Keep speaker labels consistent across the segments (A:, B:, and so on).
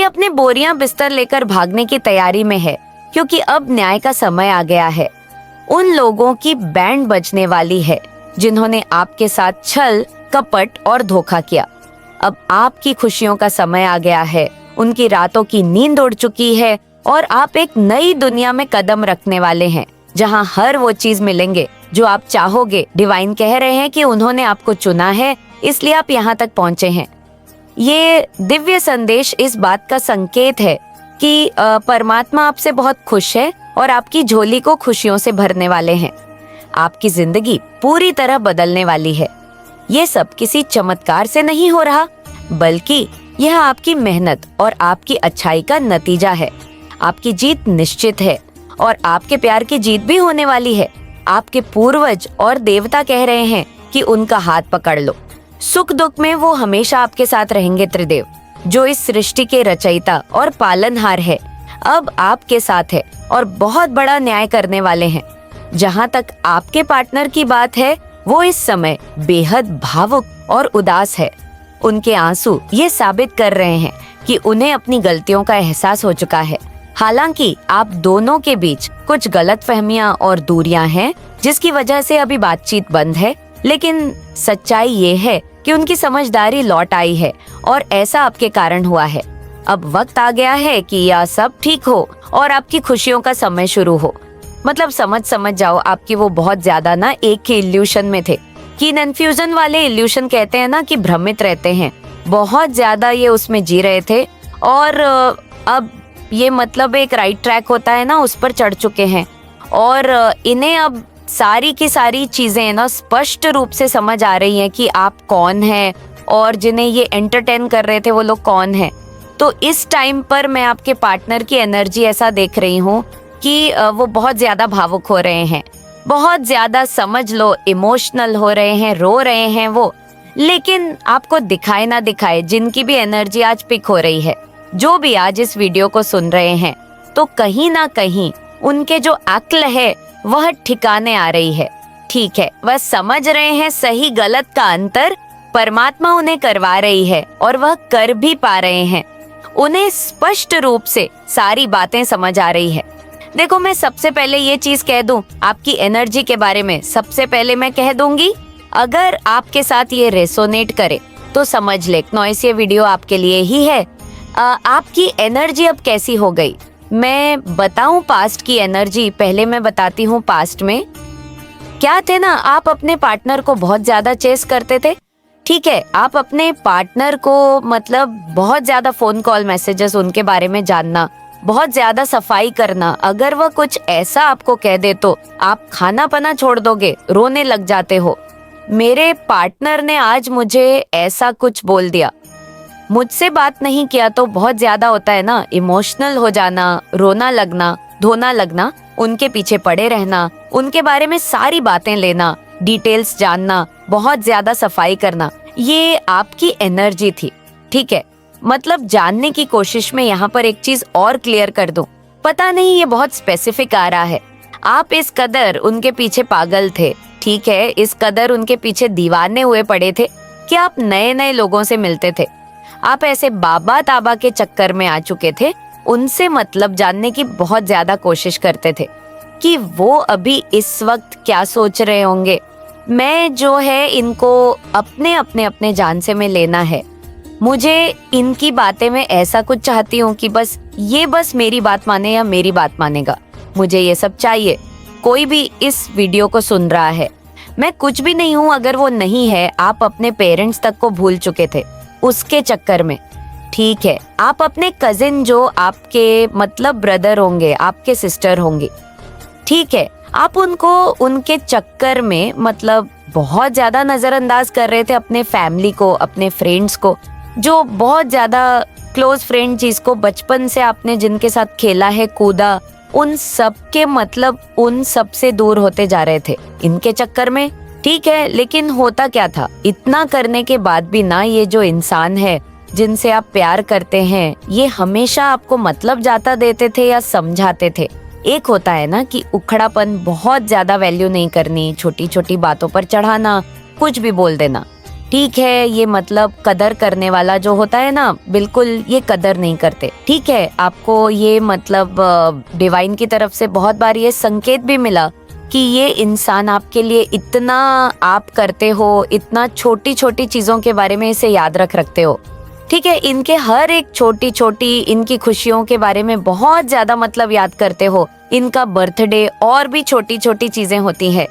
A: अपने बोरियां बिस्तर लेकर भागने की तैयारी में है, क्योंकि अब न्याय का समय आ गया है। उन लोगों की बैंड बजने वाली है जिन्होंने आपके साथ छल, कपट और धोखा किया। अब आपकी खुशियों का समय आ गया है। उनकी रातों की नींद उड़ चुकी है और आप एक नई दुनिया में कदम रखने वाले हैं, जहां हर वो चीज मिलेंगे जो आप चाहोगे। डिवाइन कह रहे हैं कि उन्होंने आपको चुना है, इसलिए आप यहाँ तक पहुँचे हैं। ये दिव्य संदेश इस बात का संकेत है कि परमात्मा आपसे बहुत खुश है और आपकी झोली को खुशियों से भरने वाले हैं। आपकी जिंदगी पूरी तरह बदलने वाली है। ये सब किसी चमत्कार से नहीं हो रहा, बल्कि यह आपकी मेहनत और आपकी अच्छाई का नतीजा है। आपकी जीत निश्चित है और आपके प्यार की जीत भी होने वाली है। आपके पूर्वज और देवता कह रहे हैं कि उनका हाथ पकड़ लो। सुख दुख में वो हमेशा आपके साथ रहेंगे। त्रिदेव, जो इस सृष्टि के रचयिता और पालनहार है, अब आपके साथ है और बहुत बड़ा न्याय करने वाले हैं। जहाँ तक आपके पार्टनर की बात है, वो इस समय बेहद भावुक और उदास है। उनके आंसू ये साबित कर रहे हैं कि उन्हें अपनी गलतियों का एहसास हो चुका है। हालांकि आप दोनों के बीच कुछ गलतफहमियां और दूरियां हैं, जिसकी वजह से अभी बातचीत बंद है, लेकिन सच्चाई ये है कि उनकी समझदारी लौट आई है और ऐसा आपके कारण हुआ है। अब वक्त आ गया है कि यह सब ठीक हो और आपकी खुशियों का समय शुरू हो। मतलब समझ जाओ, आपकी वो बहुत ज्यादा ना एक ही इल्यूशन में थे कि कन्फ्यूजन वाले इल्यूशन कहते हैं ना कि भ्रमित रहते हैं, बहुत ज्यादा ये उसमें जी रहे थे और अब ये मतलब एक राइट ट्रैक होता है ना, उस पर चढ़ चुके हैं और इन्हें अब सारी की सारी चीजें ना स्पष्ट रूप से समझ आ रही हैं कि आप कौन हैं और जिन्हें ये एंटरटेन कर रहे थे वो लोग कौन हैं। तो इस टाइम पर मैं आपके पार्टनर की एनर्जी ऐसा देख रही हूँ कि वो बहुत ज्यादा भावुक हो रहे हैं, बहुत ज्यादा समझ लो इमोशनल हो रहे हैं, रो रहे हैं वो। लेकिन आपको दिखाए ना दिखाए, जिनकी भी एनर्जी आज पिक हो रही है, जो भी आज इस वीडियो को सुन रहे हैं, तो कहीं ना कहीं उनके जो अक्ल है वह ठिकाने आ रही है। ठीक है, वह समझ रहे हैं सही गलत का अंतर परमात्मा उन्हें करवा रही है और वह कर भी पा रहे हैं। उन्हें स्पष्ट रूप से सारी बातें समझ आ रही है। देखो, मैं सबसे पहले ये चीज कह दूं आपकी एनर्जी के बारे में, सबसे पहले मैं कह दूंगी, अगर आपके साथ ये रेसोनेट करे तो समझ ले नॉइस, ये वीडियो आपके लिए ही है। आपकी एनर्जी अब कैसी हो गई, मैं बताऊं पास्ट की एनर्जी। पहले मैं बताती हूँ पास्ट में क्या थे ना, आप अपने पार्टनर को बहुत ज्यादा चेस करते थे। ठीक है, आप अपने पार्टनर को मतलब बहुत ज्यादा फोन कॉल मैसेजेस उनके बारे में जानना, बहुत ज्यादा सफाई करना। अगर वह कुछ ऐसा आपको कह दे तो आप खाना पना छोड़ दोगे, रोने लग जाते हो। मेरे पार्टनर ने आज मुझे ऐसा कुछ बोल दिया, मुझसे बात नहीं किया तो बहुत ज्यादा होता है ना, इमोशनल हो जाना, रोना लगना, धोना लगना, उनके पीछे पड़े रहना, उनके बारे में सारी बातें लेना, डिटेल्स जानना, बहुत ज्यादा सफाई करना, ये आपकी एनर्जी थी। ठीक है, मतलब जानने की कोशिश में यहाँ पर एक चीज और क्लियर कर दूं, पता नहीं ये बहुत स्पेसिफिक आ रहा है, आप इस कदर उनके पीछे पागल थे, ठीक है, इस कदर उनके पीछे दीवाने हुए पड़े थे कि आप नए नए लोगों से मिलते थे। आप ऐसे बाबा ताबा के चक्कर में आ चुके थे, उनसे मतलब जानने की बहुत ज्यादा कोशिश करते थे कि वो अभी इस वक्त क्या सोच रहे होंगे। मैं जो है इनको अपने अपने अपने जान से में लेना है। मुझे इनकी बातें में ऐसा कुछ चाहती हूँ कि बस मेरी बात माने या मेरी बात मानेगा, मुझे ये सब चाहिए। कोई भी इस वीडियो को सुन रहा है, मैं कुछ भी नहीं हूँ अगर वो नहीं है। आप अपने पेरेंट्स तक को भूल चुके थे उसके चक्कर में। ठीक है, आप अपने कजिन जो आपके मतलब ब्रदर होंगे, आपके सिस्टर होंगे, ठीक है, आप उनको उनके चक्कर में मतलब बहुत ज्यादा नजरअंदाज कर रहे थे, अपने फैमिली को, अपने फ्रेंड्स को, जो बहुत ज्यादा क्लोज फ्रेंड जिसको बचपन से आपने जिनके साथ खेला है, कूदा, उन सब के मतलब उन सब से दूर होते जा रहे थे इनके चक्कर में। ठीक है, लेकिन होता क्या था, इतना करने के बाद भी ना, ये जो इंसान है जिनसे आप प्यार करते हैं, ये हमेशा आपको मतलब जाता देते थे या समझाते थे। एक होता है ना कि उखड़ापन, बहुत ज्यादा वैल्यू नहीं करनी, छोटी छोटी बातों पर चढ़ाना, कुछ भी बोल देना। ठीक है, ये मतलब कदर करने वाला जो होता है ना, बिल्कुल ये कदर नहीं करते। ठीक है, आपको ये मतलब डिवाइन की तरफ से बहुत बार ये संकेत भी मिला कि ये इंसान आपके लिए इतना आप करते हो, इतना छोटी छोटी चीजों के बारे में इसे याद रखते हो। ठीक है, इनके हर एक छोटी छोटी इनकी खुशियों के बारे में बहुत ज्यादा मतलब याद करते हो। इनका बर्थडे और भी छोटी छोटी चीजें होती है,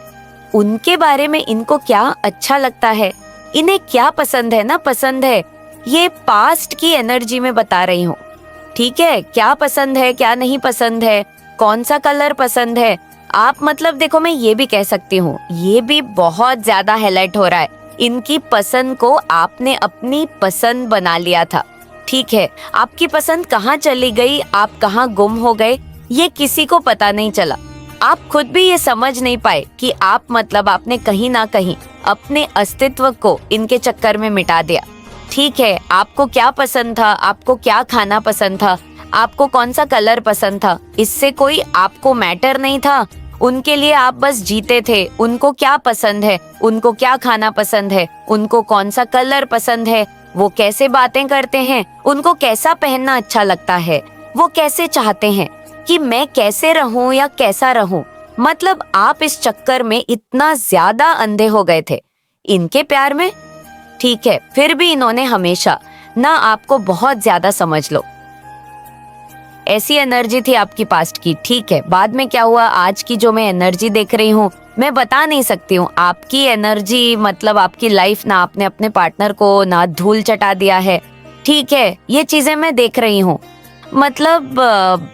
A: उनके बारे में इनको क्या अच्छा लगता है, इन्हें क्या पसंद है ना पसंद है, ये पास्ट की एनर्जी में बता रही हूँ। ठीक है, क्या पसंद है क्या नहीं पसंद है, कौन सा कलर पसंद है, आप मतलब देखो मैं ये भी कह सकती हूँ, ये भी बहुत ज्यादा हाईलाइट हो रहा है। इनकी पसंद को आपने अपनी पसंद बना लिया था। ठीक है, आपकी पसंद कहाँ चली गई, आप कहाँ गुम हो गए, ये किसी को पता नहीं चला। आप खुद भी ये समझ नहीं पाए कि आप मतलब आपने कहीं ना कहीं अपने अस्तित्व को इनके चक्कर में मिटा दिया। ठीक है, आपको क्या पसंद था, आपको क्या खाना पसंद था, आपको कौन सा कलर पसंद था, इससे कोई आपको मैटर नहीं था। उनके लिए आप बस जीते थे। उनको क्या पसंद है, उनको क्या खाना पसंद है, उनको कौन सा कलर पसंद है, वो कैसे बातें करते हैं, उनको कैसा पहनना अच्छा लगता है, वो कैसे चाहते हैं कि मैं कैसे रहूं या कैसा रहूं। मतलब आप इस चक्कर में इतना ज्यादा अंधे हो गए थे इनके प्यार में। ठीक है, फिर भी इन्होंने हमेशा ना आपको बहुत ज्यादा समझ लो, ऐसी एनर्जी थी आपकी पास्ट की। ठीक है, बाद में क्या हुआ, आज की जो मैं एनर्जी देख रही हूँ मैं बता नहीं सकती हूँ। आपकी एनर्जी मतलब आपकी लाइफ ना आपने अपने पार्टनर को ना धूल चटा दिया है। ठीक है, ये चीजें मैं देख रही हूँ। मतलब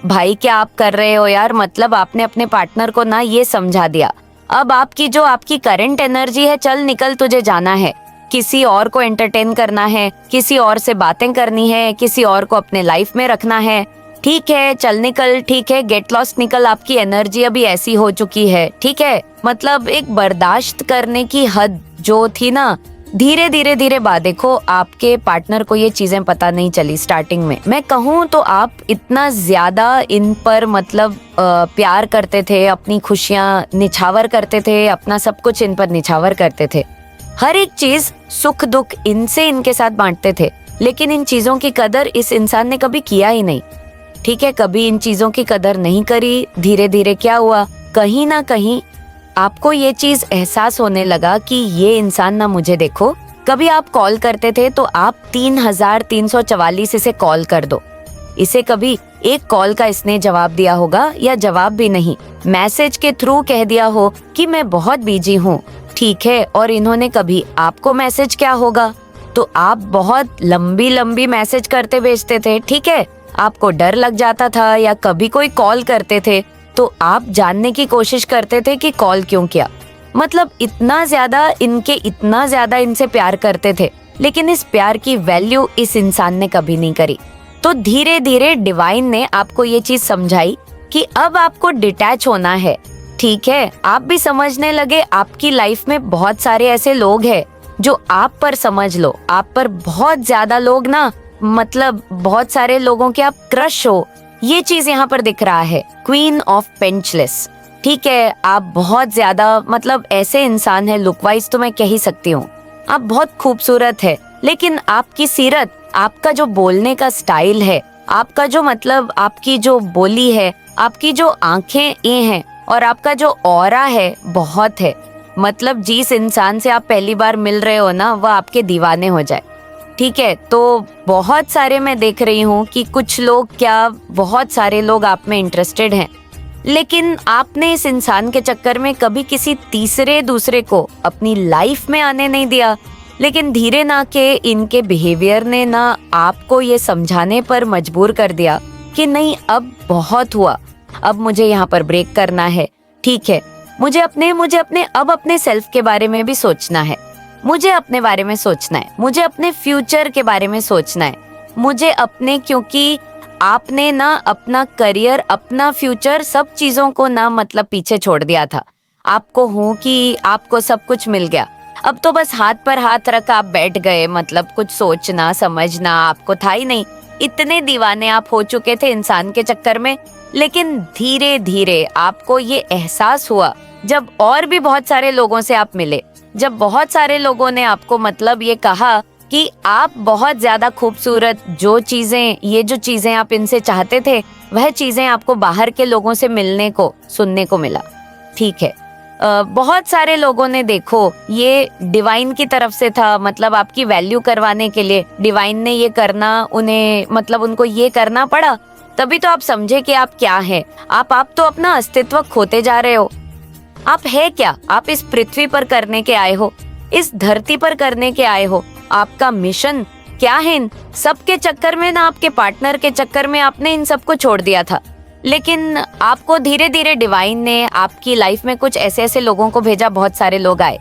A: भाई क्या आप कर रहे हो यार, मतलब आपने अपने पार्टनर को ना ये समझा दिया, अब आपकी करंट एनर्जी है, चल निकल, तुझे जाना है, किसी और को एंटरटेन करना है, किसी और से बातें करनी है, किसी और को अपने लाइफ में रखना है। ठीक है, चल निकल, ठीक है, गेट लॉस्ट निकल, आपकी एनर्जी अभी ऐसी हो चुकी है। ठीक है, मतलब एक बर्दाश्त करने की हद जो थी ना, धीरे धीरे धीरे बाद देखो आपके पार्टनर को ये चीजें पता नहीं चली। स्टार्टिंग में मैं कहूँ तो आप इतना ज्यादा इन पर मतलब प्यार करते थे, अपनी खुशियाँ निछावर करते थे, अपना सब कुछ इन पर निछावर करते थे, हर एक चीज सुख दुख इनसे इनके साथ बांटते थे। लेकिन इन चीजों की कदर इस इंसान ने कभी किया ही नहीं। ठीक है, कभी इन चीजों की कदर नहीं करी। धीरे धीरे क्या हुआ, कहीं ना कहीं आपको ये चीज एहसास होने लगा कि ये इंसान ना, मुझे देखो, कभी आप कॉल करते थे तो आप 3344 इसे कॉल कर दो, इसे कभी एक कॉल का इसने जवाब दिया होगा या जवाब भी नहीं, मैसेज के थ्रू कह दिया हो कि मैं बहुत बिजी हूँ। ठीक है, और इन्होंने कभी आपको मैसेज क्या होगा तो आप बहुत लंबी लंबी मैसेज करते भेजते थे। ठीक है, आपको डर लग जाता था, या कभी कोई कॉल करते थे तो आप जानने की कोशिश करते थे कि कॉल क्यों किया। मतलब इतना ज्यादा इनसे प्यार करते थे, लेकिन इस प्यार की वैल्यू इस इंसान ने कभी नहीं करी। तो धीरे धीरे डिवाइन ने आपको ये चीज समझाई कि अब आपको डिटैच होना है। ठीक है, आप भी समझने लगे आपकी लाइफ में बहुत सारे ऐसे लोग हैं जो आप पर, समझ लो आप पर बहुत ज्यादा लोग ना, मतलब बहुत सारे लोगों के आप क्रश हो। ये चीज यहाँ पर दिख रहा है, क्वीन ऑफ पेंचलेस। ठीक है, आप बहुत ज्यादा मतलब ऐसे इंसान है, लुक वाइज तो मैं कह ही सकती हूँ आप बहुत खूबसूरत है, लेकिन आपकी सीरत, आपका जो बोलने का स्टाइल है, आपका जो मतलब आपकी जो बोली है, आपकी जो आंखें ये हैं और आपका जो ऑरा है बहुत है। मतलब जिस इंसान से आप पहली बार मिल रहे हो ना, वह आपके दीवाने हो जाए। ठीक है, तो बहुत सारे मैं देख रही हूँ कि कुछ लोग क्या, बहुत सारे लोग आप में इंटरेस्टेड हैं, लेकिन आपने इस इंसान के चक्कर में कभी किसी तीसरे दूसरे को अपनी लाइफ में आने नहीं दिया। लेकिन धीरे ना के इनके बिहेवियर ने ना आपको ये समझाने पर मजबूर कर दिया कि नहीं, अब बहुत हुआ, अब मुझे यहाँ पर ब्रेक करना है। ठीक है, मुझे अपने सेल्फ के बारे में भी सोचना है, मुझे अपने बारे में सोचना है, मुझे अपने फ्यूचर के बारे में सोचना है, मुझे अपने, क्योंकि आपने ना अपना करियर, अपना फ्यूचर, सब चीजों को ना मतलब पीछे छोड़ दिया था। आपको हूँ कि आपको सब कुछ मिल गया, अब तो बस हाथ पर हाथ रख आप बैठ गए, मतलब कुछ सोचना समझना आपको था ही नहीं। इतने दीवाने आप हो चुके थे इंसान के चक्कर में। लेकिन धीरे धीरे आपको ये एहसास हुआ जब और भी बहुत सारे लोगों से आप मिले जब बहुत सारे लोगों ने आपको मतलब ये कहा कि आप बहुत ज्यादा खूबसूरत, ये जो चीजें आप इनसे चाहते थे वह चीजें आपको बाहर के लोगों से मिलने को, सुनने को मिला। ठीक है, बहुत सारे लोगों ने, देखो ये डिवाइन की तरफ से था, मतलब आपकी वैल्यू करवाने के लिए डिवाइन ने ये करना, उन्हें मतलब उनको ये करना पड़ा, तभी तो आप समझे कि आप क्या हैं। आप तो अपना अस्तित्व खोते जा रहे हो। आप है क्या? आप इस पृथ्वी पर करने के आए हो, इस धरती पर करने के आए हो। आपका मिशन क्या है? इन सबके चक्कर में ना, आपके पार्टनर के चक्कर में आपने इन सबको छोड़ दिया था। लेकिन आपको धीरे धीरे डिवाइन ने आपकी लाइफ में कुछ ऐसे ऐसे लोगों को भेजा, बहुत सारे लोग आए।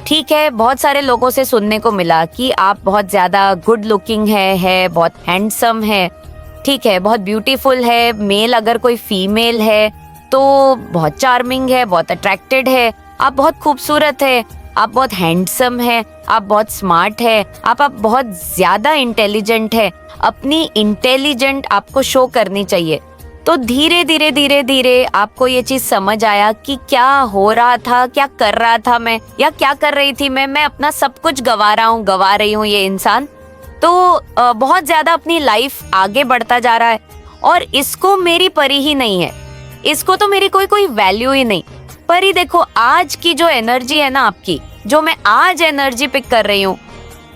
A: ठीक है, बहुत सारे लोगों से सुनने को मिला कि आप बहुत ज्यादा गुड लुकिंग है, बहुत हैंडसम है, ठीक है, बहुत ब्यूटीफुल है। मेल अगर कोई फीमेल है तो बहुत चार्मिंग है, बहुत अट्रैक्टेड है, आप बहुत खूबसूरत है, आप बहुत हैंडसम है, आप बहुत स्मार्ट है, आप बहुत ज्यादा इंटेलिजेंट है। अपनी इंटेलिजेंट आपको शो करनी चाहिए। तो धीरे धीरे धीरे धीरे आपको ये चीज समझ आया कि क्या हो रहा था, क्या कर रहा था मैं, या क्या कर रही थी मैं अपना सब कुछ गवा रही हूँ ये इंसान। तो बहुत ज्यादा अपनी लाइफ आगे बढ़ता जा रहा है और इसको मेरी परी ही नहीं है, इसको तो मेरी कोई वैल्यू ही नहीं। परी देखो, आज की जो एनर्जी है ना आपकी, जो मैं आज एनर्जी पिक कर रही हूँ,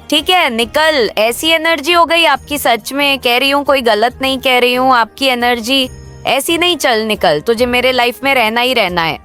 A: ठीक है, निकल, ऐसी एनर्जी हो गई आपकी, सच में कह रही हूँ, कोई गलत नहीं कह रही हूँ। आपकी एनर्जी ऐसी नहीं, चल निकल, तुझे मेरे लाइफ में रहना ही रहना है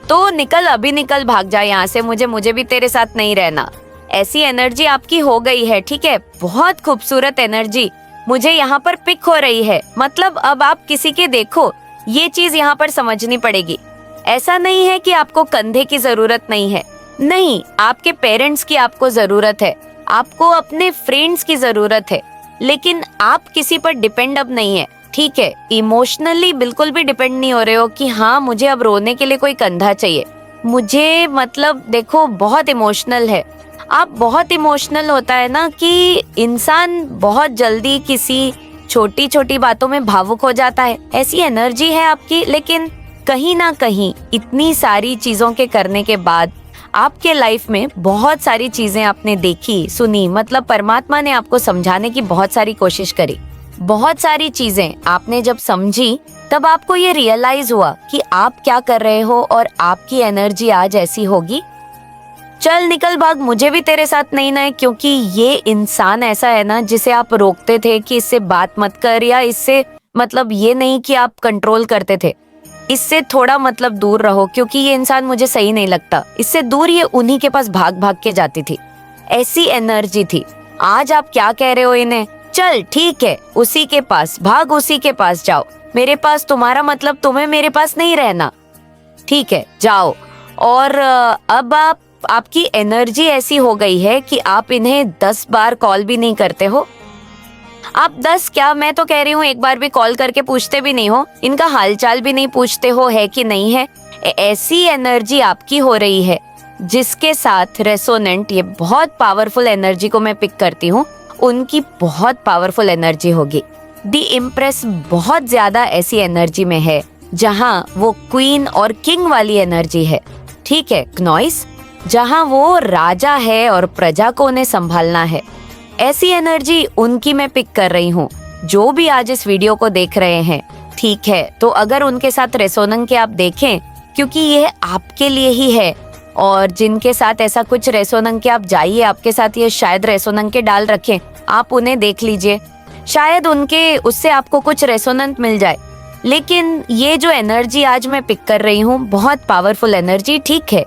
A: तो निकल, अभी निकल, भाग जा यहाँ से, मुझे भी तेरे साथ नहीं रहना। ऐसी एनर्जी आपकी हो गई है, ठीक है, बहुत खूबसूरत एनर्जी मुझे यहाँ पर पिक हो रही है। मतलब अब आप किसी के देखो, ये चीज यहाँ पर समझनी पड़ेगी। ऐसा नहीं है कि आपको कंधे की जरूरत नहीं है, नहीं, आपके पेरेंट्स की आपको जरूरत है, आपको अपने फ्रेंड्स की जरूरत है, लेकिन आप किसी पर डिपेंड अब नहीं है। ठीक है, इमोशनली बिल्कुल भी डिपेंड नहीं हो रहे हो कि हाँ मुझे अब रोने के लिए कोई कंधा चाहिए, मुझे मतलब देखो बहुत इमोशनल है। आप बहुत इमोशनल होता है ना कि इंसान बहुत जल्दी किसी छोटी छोटी बातों में भावुक हो जाता है, ऐसी एनर्जी है आपकी। लेकिन कहीं ना कहीं इतनी सारी चीजों के करने के बाद आपके लाइफ में बहुत सारी चीजें आपने देखी, सुनी, मतलब परमात्मा ने आपको समझाने की बहुत सारी कोशिश करी। बहुत सारी चीजें आपने जब समझी तब आपको ये रियलाइज हुआ कि आप क्या कर रहे हो और आपकी एनर्जी आज ऐसी होगी। चल निकल, भाग, मुझे भी तेरे साथ नहीं ना है, क्योंकि ये इंसान ऐसा है ना जिसे आप रोकते थे कि इससे बात मत कर, या इससे मतलब ये नहीं कि आप कंट्रोल करते थे, इससे थोड़ा मतलब दूर रहो क्योंकि ये इंसान मुझे सही नहीं लगता, इससे दूर ये उन्हीं के पास भाग भाग के जाती थी। ऐसी एनर्जी थी। आज आप क्या कह रहे हो इन्हें? चल ठीक है, उसी के पास भाग, उसी के पास जाओ, मेरे पास तुम्हारा मतलब तुम्हें मेरे पास नहीं रहना, ठीक है, जाओ। और अब आपकी एनर्जी ऐसी हो गई है कि आप इन्हें 10 बार कॉल भी नहीं करते हो। आप 10 क्या, मैं तो कह रही हूँ एक बार भी कॉल करके पूछते भी नहीं हो, इनका हालचाल भी नहीं पूछते हो है कि नहीं है। ऐसी एनर्जी आपकी हो रही है जिसके साथ रेसोनेंट, ये बहुत पावरफुल एनर्जी को मैं पिक करती हूँ, उनकी बहुत पावरफुल एनर्जी होगी। दी इम्प्रेस बहुत ज्यादा ऐसी एनर्जी में है जहाँ वो क्वीन और किंग वाली एनर्जी है, ठीक है, क्नॉइस जहाँ वो राजा है और प्रजा को उन्हें संभालना है। ऐसी एनर्जी उनकी मैं पिक कर रही हूँ जो भी आज इस वीडियो को देख रहे हैं, ठीक है। तो अगर उनके साथ रेसोनेंस के आप देखें, क्योंकि ये आपके लिए ही है, और जिनके साथ ऐसा कुछ रेसोनेंस के आप जाइए, आपके साथ ये शायद रेसोनेंस के डाल रखें, आप उन्हें देख लीजिए, शायद उनके उससे आपको कुछ रेसोनेंस मिल जाए। लेकिन ये जो एनर्जी आज मैं पिक कर रही हूँ बहुत पावरफुल एनर्जी, ठीक है।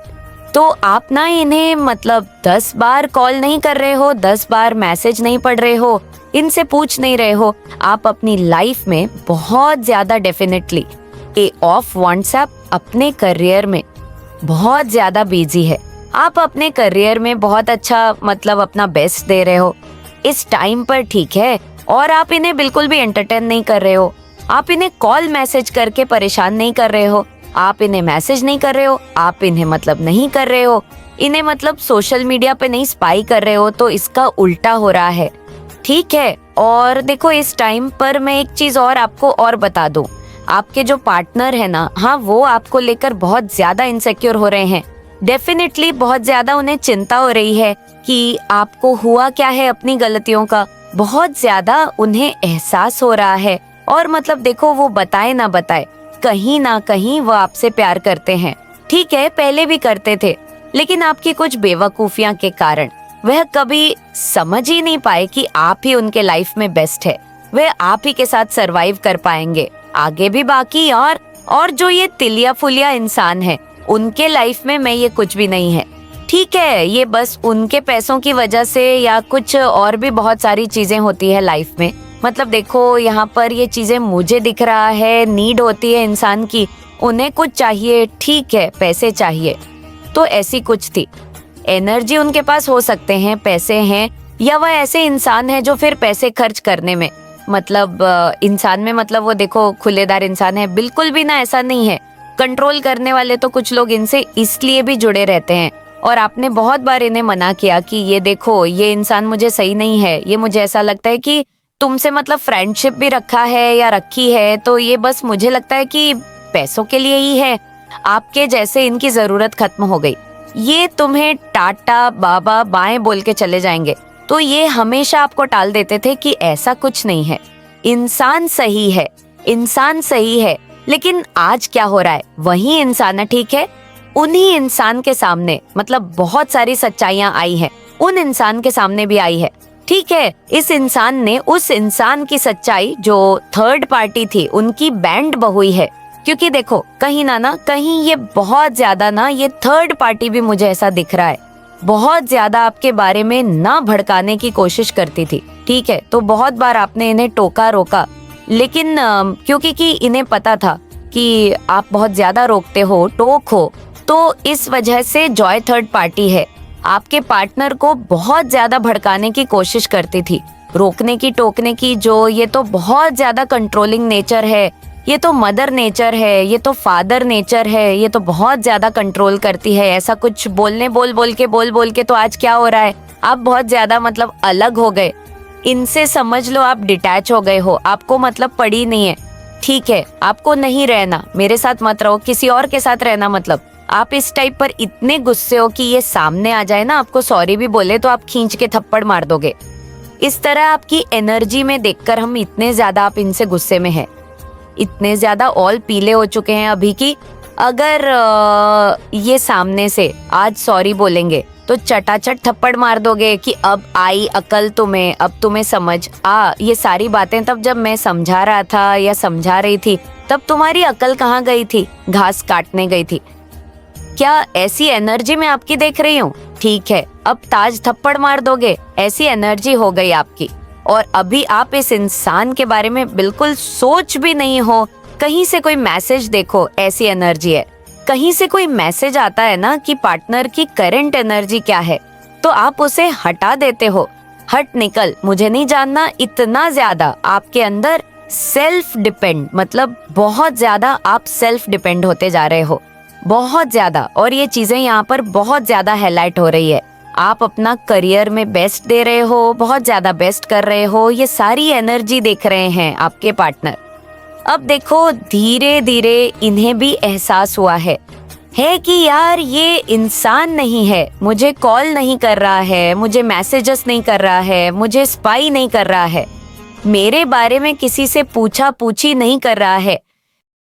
A: तो आप ना इन्हें मतलब 10 बार कॉल नहीं कर रहे हो, 10 बार मैसेज नहीं पढ़ रहे हो, इनसे पूछ नहीं रहे हो, आप अपनी लाइफ में बहुत ज्यादा डेफिनेटली ऑफ व्हाट्सएप अपने करियर में बहुत ज्यादा बिजी है। आप अपने करियर में बहुत अच्छा मतलब अपना बेस्ट दे रहे हो इस टाइम पर, ठीक है, और आप इन्हें बिल्कुल भी एंटरटेन नहीं कर रहे हो, आप इन्हें कॉल मैसेज करके परेशान नहीं कर रहे हो, आप इन्हें मैसेज नहीं कर रहे हो, आप इन्हें मतलब नहीं कर रहे हो, इन्हें मतलब सोशल मीडिया पे नहीं स्पाई कर रहे हो, तो इसका उल्टा हो रहा है, ठीक है। और देखो इस टाइम पर मैं एक चीज और आपको और बता दूं, आपके जो पार्टनर है ना, हाँ, वो आपको लेकर बहुत ज्यादा इनसिक्योर हो रहे हैं, डेफिनेटली बहुत ज्यादा उन्हें चिंता हो रही है कि आपको हुआ क्या है अपनी गलतियों का। बहुत ज्यादा उन्हें एहसास हो रहा है। और मतलब देखो, वो बताए ना बताए, कहीं ना कहीं वो आपसे प्यार करते हैं। ठीक है, पहले भी करते थे, लेकिन आपकी कुछ बेवकूफियां के कारण वह कभी समझ ही नहीं पाए कि आप ही उनके लाइफ में बेस्ट है। वह आप ही के साथ सरवाइव कर पाएंगे आगे भी बाकी। और जो ये तिलिया फुलिया इंसान है, उनके लाइफ में मैं ये कुछ भी नहीं है। ठीक है, ये बस उनके पैसों की वजह से या कुछ और भी बहुत सारी चीजें होती है लाइफ में। मतलब देखो, यहाँ पर ये चीजें मुझे दिख रहा है, नीड होती है इंसान की, उन्हें कुछ चाहिए, ठीक है, पैसे चाहिए, तो ऐसी कुछ थी। एनर्जी उनके पास हो सकते हैं, पैसे हैं, या वह ऐसे इंसान है जो फिर पैसे खर्च करने में, मतलब इंसान में, मतलब वो देखो खुलेदार इंसान है, बिल्कुल भी ना ऐसा नहीं है। कंट्रोल करने वाले तो कुछ लोग इनसे इसलिए भी जुड़े रहते हैं। और आपने बहुत बार इन्हें मना किया कि ये देखो, ये इंसान मुझे सही नहीं है, ये मुझे ऐसा लगता है कि तुमसे मतलब फ्रेंडशिप भी रखा है या रखी है तो ये बस मुझे लगता है कि पैसों के लिए ही है, आपके जैसे इनकी जरूरत खत्म हो गई, ये तुम्हें टाटा बाबा बाएं बोल के चले जाएंगे। तो ये हमेशा आपको टाल देते थे कि ऐसा कुछ नहीं है, इंसान सही है, इंसान सही है। लेकिन आज क्या हो रहा है, वही इंसान है, ठीक है, उन्हीं इंसान के सामने मतलब बहुत सारी सच्चाइयां आई है, उन इंसान के सामने भी आई है। ठीक है, इस इंसान ने उस इंसान की सच्चाई जो थर्ड पार्टी थी उनकी बैंड बहुई है। क्योंकि देखो, कहीं ना कहीं ये बहुत ज्यादा ना, ये थर्ड पार्टी भी मुझे ऐसा दिख रहा है, बहुत ज्यादा आपके बारे में ना भड़काने की कोशिश करती थी। ठीक है, तो बहुत बार आपने इन्हें टोका रोका, लेकिन क्योंकि कि इन्हें पता था कि आप बहुत ज्यादा रोकते हो, टोक हो, तो इस वजह से जॉय थर्ड पार्टी है, आपके पार्टनर को बहुत ज्यादा भड़काने की कोशिश करती थी, रोकने की, टोकने की। जो ये तो बहुत ज्यादा कंट्रोलिंग नेचर है, ये तो मदर नेचर है, ये तो फादर नेचर है, ये तो बहुत ज्यादा कंट्रोल करती है। ऐसा कुछ बोल के तो आज क्या हो रहा है, आप बहुत ज्यादा मतलब अलग हो गए इनसे, समझ लो आप डिटैच हो गए हो, आपको मतलब पड़ी नहीं है। ठीक है, आपको नहीं रहना, मेरे साथ मत रहो, किसी और के साथ रहना। मतलब आप इस टाइप पर इतने गुस्से हो कि ये सामने आ जाए ना, आपको सॉरी भी बोले तो आप खींच के थप्पड़ मार दोगे। इस तरह आपकी एनर्जी में देखकर हम इतने ज्यादा आप इनसे गुस्से में है, इतने ज्यादा ऑल पीले हो चुके हैं अभी की अगर ये सामने से आज सॉरी बोलेंगे तो चटाचट थप्पड़ मार दोगे कि अब आई अकल तुम्हें, अब तुम्हें समझ आ। ये सारी बातें तब जब मैं समझा रहा था या समझा रही थी, तब तुम्हारी अकल कहाँ गई थी, घास काटने गई थी क्या? ऐसी एनर्जी में आपकी देख रही हूँ। ठीक है, अब ताज थप्पड़ मार दोगे, ऐसी एनर्जी हो गई आपकी। और अभी आप इस इंसान के बारे में बिल्कुल सोच भी नहीं हो। कहीं से कोई मैसेज देखो, ऐसी एनर्जी है। कहीं से कोई मैसेज आता है ना कि पार्टनर की करंट एनर्जी क्या है, तो आप उसे हटा देते हो। हट निकल, मुझे नहीं जानना। इतना ज्यादा आपके अंदर सेल्फ डिपेंड, मतलब बहुत ज्यादा आप सेल्फ डिपेंड होते जा रहे हो, बहुत ज्यादा। और ये चीजें यहाँ पर बहुत ज्यादा हाईलाइट हो रही है। आप अपना करियर में बेस्ट दे रहे हो, बहुत ज्यादा बेस्ट कर रहे हो, ये सारी एनर्जी देख रहे हैं आपके पार्टनर। अब देखो, धीरे धीरे इन्हें भी एहसास हुआ है कि यार ये इंसान नहीं है, मुझे कॉल नहीं कर रहा है, मुझे मैसेजेस नहीं कर रहा है, मुझे स्पाई नहीं कर रहा है, मेरे बारे में किसी से पूछा पूछी नहीं कर रहा है,